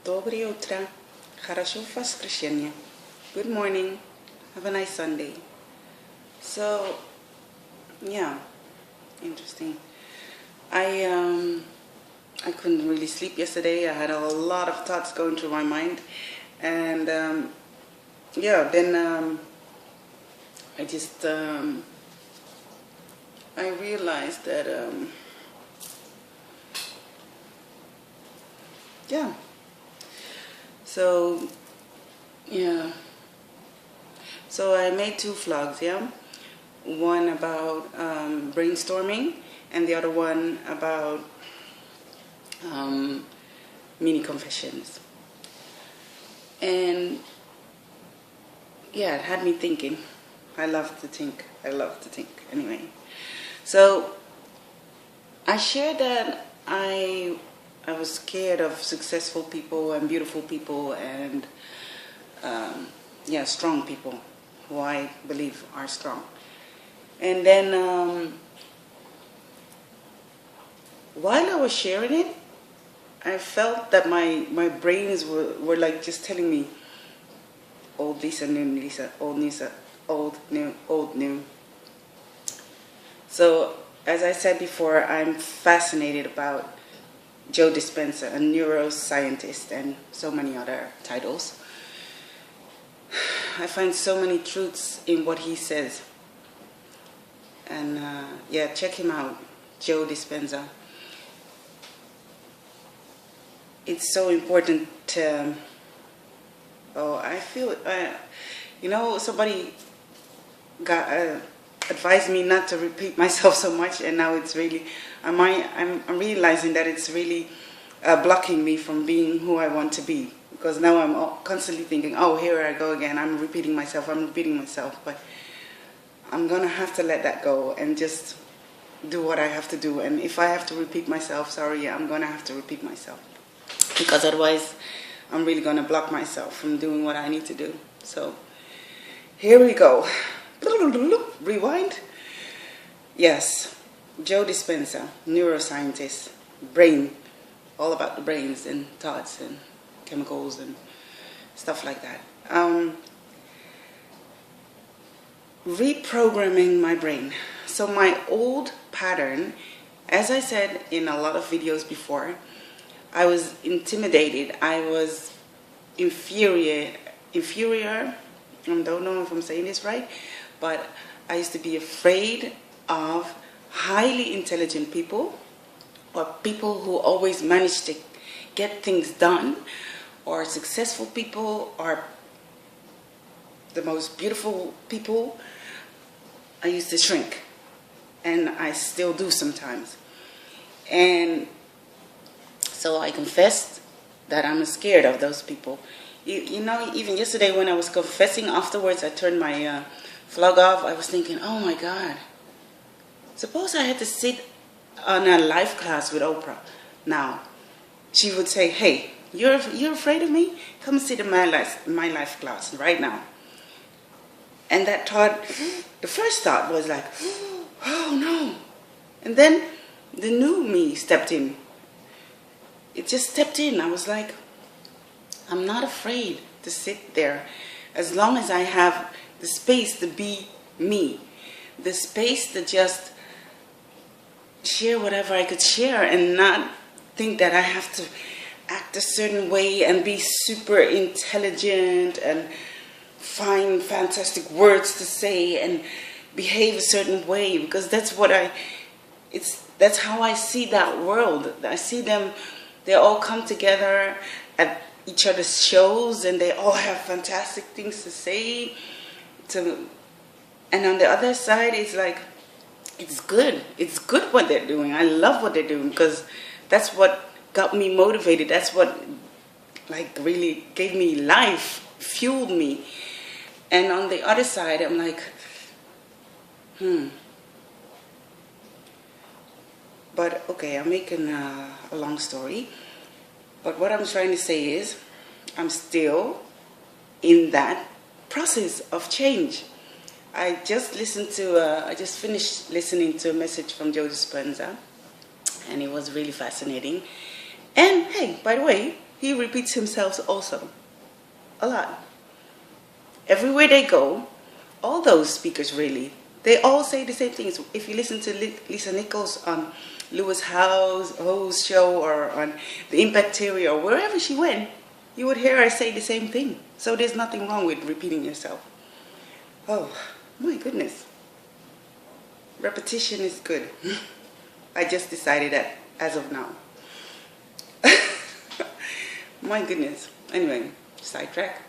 Доброе утро. Хорошо воскресенье. Good morning. Have a nice Sunday. So, yeah, interesting. I couldn't really sleep yesterday. I had a lot of thoughts going through my mind, and then I just I realized that yeah. So yeah. So I made two vlogs, yeah. One about brainstorming, and the other one about mini confessions. And yeah, it had me thinking. I love to think. Anyway. So I shared that I was scared of successful people and beautiful people and strong people who I believe are strong. And then while I was sharing it, I felt that my brains were like just telling me old Lisa, new Lisa, old Lisa, old, new, old, new. So as I said before, I'm fascinated about Joe Dispenza, a neuroscientist, and so many other titles. I find so many truths in what he says. And check him out, Joe Dispenza. It's so important to, I feel, somebody got advised me not to repeat myself so much, and now it's really, I'm realizing that it's really blocking me from being who I want to be, because now I'm constantly thinking, oh, here I go again, I'm repeating myself, but I'm gonna have to let that go and just do what I have to do. And if I have to repeat myself, sorry, I'm gonna have to repeat myself, because otherwise I'm really gonna block myself from doing what I need to do. So here we go. Rewind. Yes, Joe Dispenza, neuroscientist, brain, all about the brains and thoughts and chemicals and stuff like that. Reprogramming my brain. So my old pattern, as I said in a lot of videos before, I was intimidated. I was inferior. I don't know if I'm saying this right, but I used to be afraid of highly intelligent people, or people who always manage to get things done, or successful people, or the most beautiful people. I used to shrink, and I still do sometimes. And so I confessed that I'm scared of those people. You know, even yesterday when I was confessing afterwards, I turned my vlog off. I was thinking, oh my God, suppose I had to sit on a live class with Oprah now. She would say, hey, you're afraid of me? Come sit in my life class right now. And that thought, the first thought was like, oh no. And then the new me stepped in. It just stepped in. I was like, I'm not afraid to sit there as long as I have the space to be me, the space to just share whatever I could share and not think that I have to act a certain way and be super intelligent and find fantastic words to say and behave a certain way, because that's how I see that world. I see them, they all come together at each other's shows and they all have fantastic things to say. And on the other side, it's like, it's good what they're doing. I love what they're doing, because that's what got me motivated. That's what like really gave me life, fueled me. And on the other side, I'm like, But okay, I'm making a long story. But what I'm trying to say is, I'm still in that process of change. I just finished listening to a message from Joe Dispenza, and it was really fascinating. And hey, by the way, he repeats himself also a lot. Everywhere they go, all those speakers really, they all say the same things. If you listen to Lisa Nichols on Lewis Howe's show or on The Impact Theory or wherever she went, you would hear her say the same thing. So there's nothing wrong with repeating yourself. Oh, my goodness. Repetition is good. I just decided that as of now. My goodness. Anyway, sidetrack.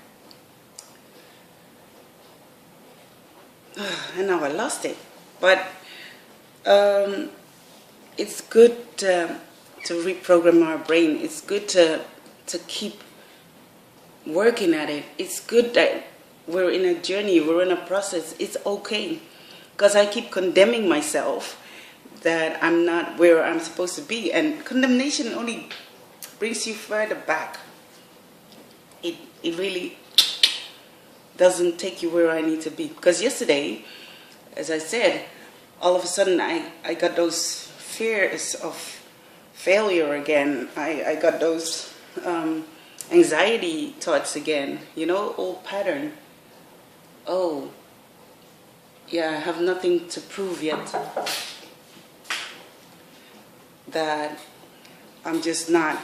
And now I lost it. But it's good to reprogram our brain. It's good to keep working at it. It's good that we're in a journey, we're in a process. It's okay. Because I keep condemning myself that I'm not where I'm supposed to be. And condemnation only brings you further back. It really doesn't take you where I need to be. Because yesterday, as I said, all of a sudden I got those fears of failure again. I got those anxiety thoughts again. You know, old pattern. Oh, yeah, I have nothing to prove yet. That I'm just not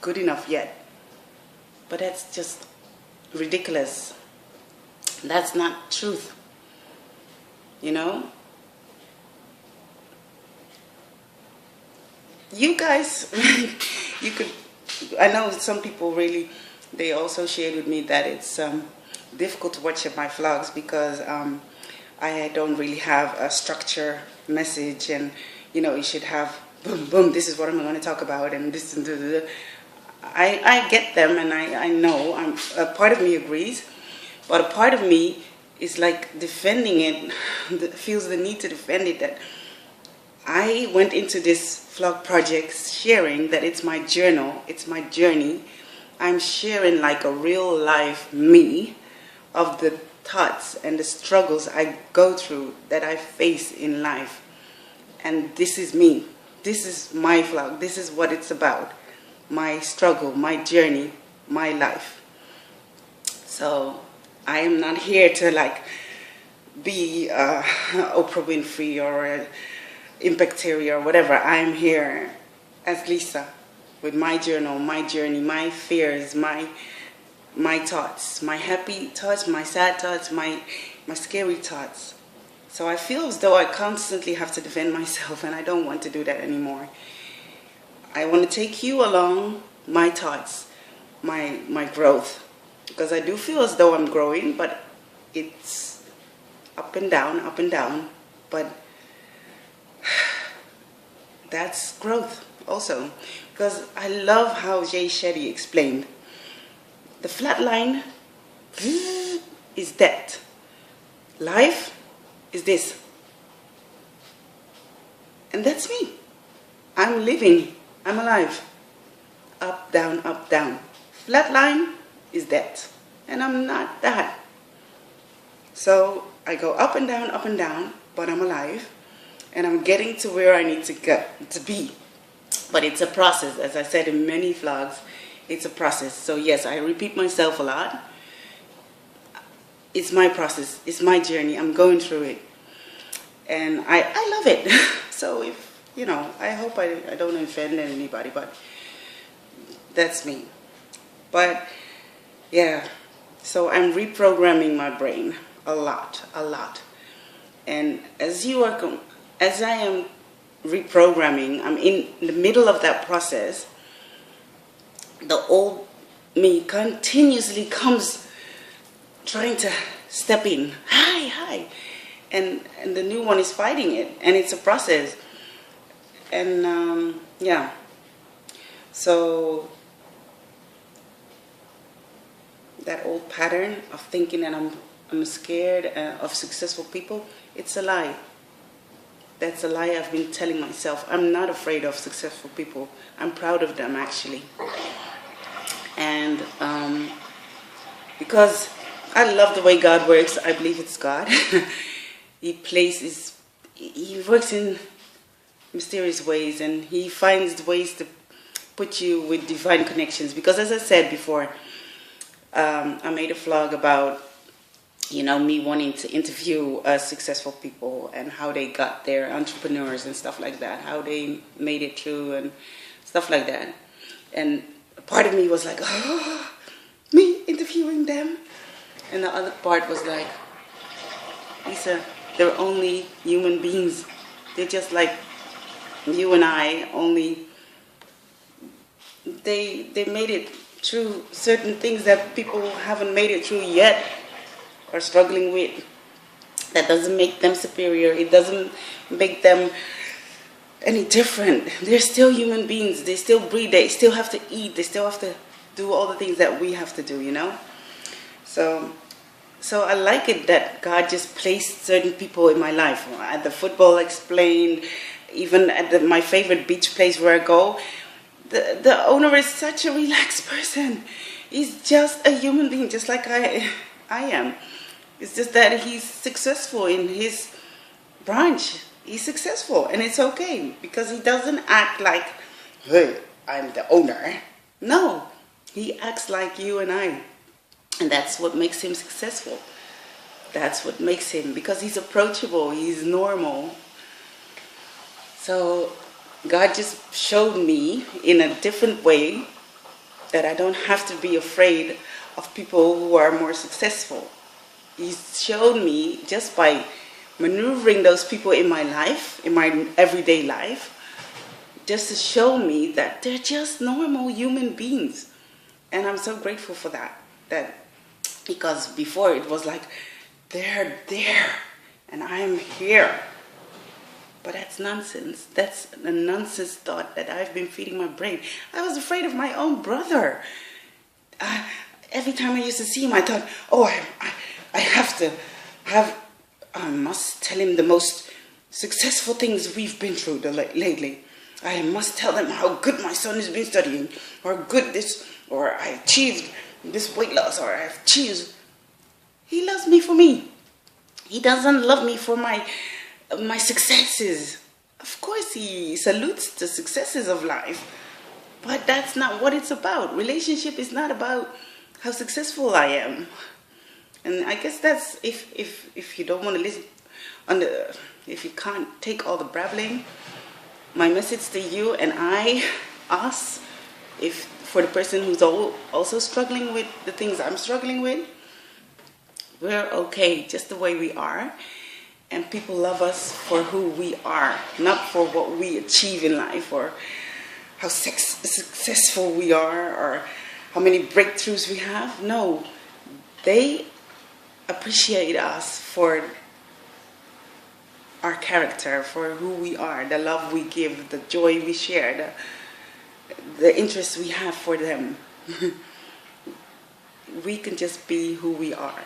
good enough yet. But that's just ridiculous. That's not truth. You know? You guys, you could, I know some people really, they also shared with me that it's difficult to watch my vlogs because I don't really have a structure message and, you know, you should have, boom, boom, this is what I'm going to talk about and this and that. I get them and I know, a part of me agrees, but a part of me is like defending it, feels the need to defend it, that I went into this vlog project sharing that it's my journal, it's my journey. I'm sharing like a real life me of the thoughts and the struggles I go through, that I face in life. And this is me. This is my vlog. This is what it's about. My struggle, my journey, my life. So I am not here to like be Oprah Winfrey or Impact Theory or whatever. I am here as Lisa with my journal, my journey, my fears, my thoughts, my happy thoughts, my sad thoughts, my scary thoughts. So I feel as though I constantly have to defend myself, and I don't want to do that anymore. I want to take you along my thoughts, my growth, because I do feel as though I'm growing, but it's up and down, but that's growth also, because I love how Jay Shetty explained. The flat line is that. Life is this. And that's me. I'm living. I'm alive. Up, down, up, down. Flat line is that. And I'm not that. So I go up and down, but I'm alive. And I'm getting to where I need to get to be. But it's a process. As I said in many vlogs, it's a process. So yes, I repeat myself a lot. It's my process. It's my journey. I'm going through it. And I love it. So if, you know, I hope I don't offend anybody, but that's me. But yeah, so I'm reprogramming my brain a lot. And as I am reprogramming, I'm in the middle of that process. The old me continuously comes trying to step in. Hi. And the new one is fighting it. And it's a process. And yeah. So that old pattern of thinking that I'm scared of successful people, it's a lie. That's a lie I've been telling myself. I'm not afraid of successful people. I'm proud of them, actually. And because I love the way God works, I believe it's God. He works in mysterious ways, and he finds ways to put you with divine connections. Because as I said before, I made a vlog about, me wanting to interview successful people and how they got there, entrepreneurs and stuff like that, how they made it through and stuff like that. And part of me was like, oh, me interviewing them. And the other part was like, Lisa, they're only human beings. They're just like you and I, only they made it through certain things that people haven't made it through yet or struggling with. That doesn't make them superior. It doesn't make them any different. They're still human beings. They still breathe. They still have to eat. They still have to do all the things that we have to do, So I like it that God just placed certain people in my life. At the Football Explained, even at my favorite beach place where I go, the owner is such a relaxed person. He's just a human being, just like I am. It's just that he's successful in his branch. He's successful, and it's okay, because he doesn't act like, hey, I'm the owner. No, he acts like you and I. And that's what makes him successful. That's what makes him, because he's approachable, he's normal. So God just showed me in a different way that I don't have to be afraid of people who are more successful. He showed me just by maneuvering those people in my life, in my everyday life, just to show me that they're just normal human beings. And I'm so grateful for that. Because before it was like, they're there and I'm here. But that's nonsense. That's a nonsense thought that I've been feeding my brain. I was afraid of my own brother. Every time I used to see him, I thought, oh, I must tell him the most successful things we've been through lately. I must tell them how good my son has been studying, or good this, or I achieved this weight loss, or I've achieved. He loves me for me. He doesn't love me for my successes. Of course, he salutes the successes of life, but that's not what it's about. Relationship is not about how successful I am. And I guess that's if you don't want to listen, if you can't take all the babbling, my message to you and us, if for the person who's also struggling with the things I'm struggling with, we're okay just the way we are. And people love us for who we are, not for what we achieve in life, or how successful we are, or how many breakthroughs we have. No, they appreciate us for our character, for who we are, the love we give, the joy we share, the interest we have for them. We can just be who we are.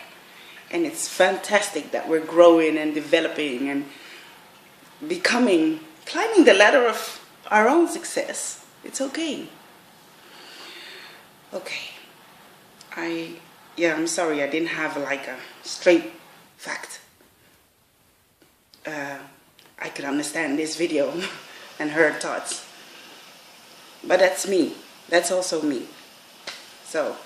And it's fantastic that we're growing and developing and climbing the ladder of our own success. It's okay. Okay. I'm sorry I didn't have like a straight fact. I could understand this video and her thoughts. But that's me. That's also me. So,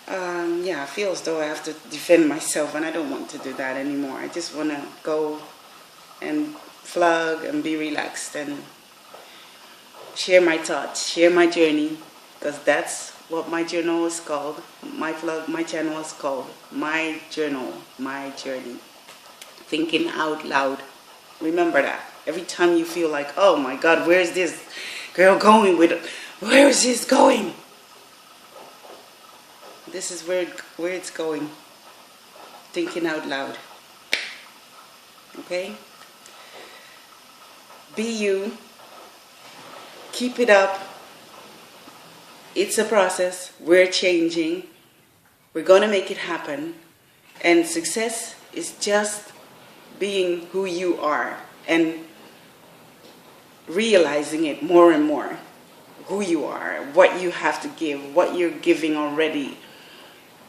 I feel as though I have to defend myself, and I don't want to do that anymore. I just want to go and vlog and be relaxed and share my thoughts, share my journey, because that's what my journal is called. My vlog, my channel is called My Journal, My Journey. Thinking out loud. Remember that. Every time you feel like, oh my God, where's this girl going with it? Where is this going? This is where it's going. Thinking out loud. Okay? Be you. Keep it up. It's a process. We're changing. We're going to make it happen. And success is just being who you are and realizing it more and more. Who you are, what you have to give, what you're giving already.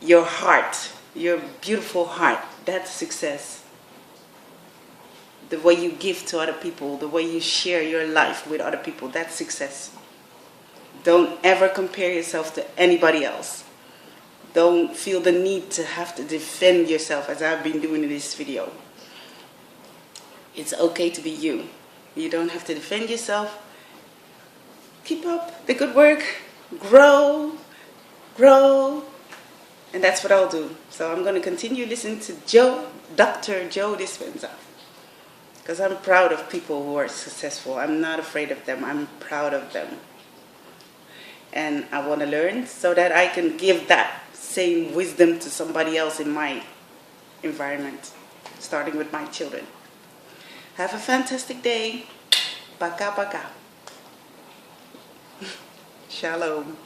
Your heart, your beautiful heart, that's success. The way you give to other people, the way you share your life with other people, that's success. Don't ever compare yourself to anybody else. Don't feel the need to have to defend yourself as I've been doing in this video. It's okay to be you. You don't have to defend yourself. Keep up the good work. Grow. And that's what I'll do. So I'm going to continue listening to Dr. Joe Dispenza. Because I'm proud of people who are successful. I'm not afraid of them. I'm proud of them. And I want to learn so that I can give that same wisdom to somebody else in my environment, starting with my children. Have a fantastic day. Paka paka. Shalom.